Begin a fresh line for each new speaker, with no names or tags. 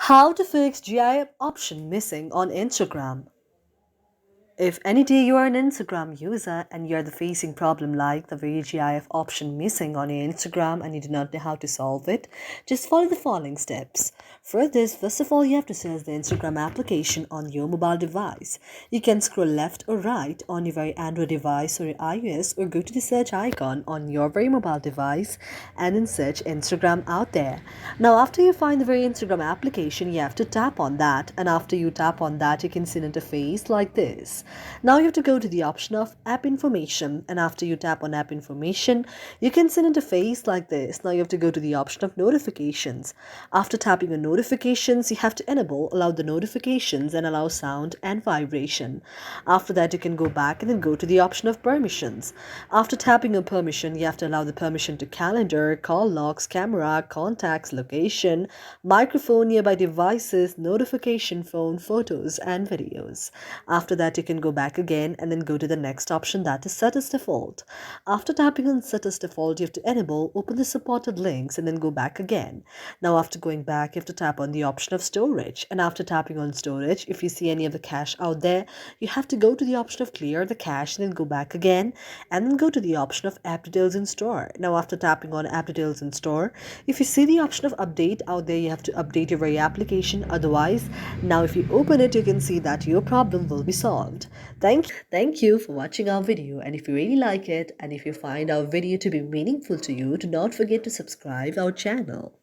How to fix GIF option missing on Instagram. If any day you are an Instagram user and you're the facing problem like the very GIF option missing on your Instagram and you do not know how to solve it, just follow the following steps. For this, first of all, you have to search the Instagram application on your mobile device. You can scroll left or right on your very Android device or your iOS, or go to the search icon on your very mobile device and then search Instagram out there. Now, after you find the very Instagram application, you have to tap on that, and after you tap on that, you can see an interface like this. Now you have to go to the option of app information, and after you tap on app information, you can see an interface like this. Now you have to go to the option of notifications. After tapping on notifications, you have to allow the notifications and allow sound and vibration. After that, you can go back and then go to the option of permissions. After tapping on permission, you have to allow the permission to calendar, call logs, camera, contacts, location, microphone, nearby devices, notification phone, photos, and videos. After that, you can go back again and then go to the next option, that is set as default. After tapping on set as default, you have to open the supported links and then go back again. Now after going back, you have to tap on the option of storage, and after tapping on storage, if you see any of the cache out there, you have to go to the option of clear the cache and then go back again and then go to the option of app details in store. Now after tapping on app details in store, if you see the option of update out there, you have to update your very application. Otherwise, now if you open it, you can see that your problem will be solved. Thank you for watching our video, and if you really like it and if you find our video to be meaningful to you, do not forget to subscribe our channel.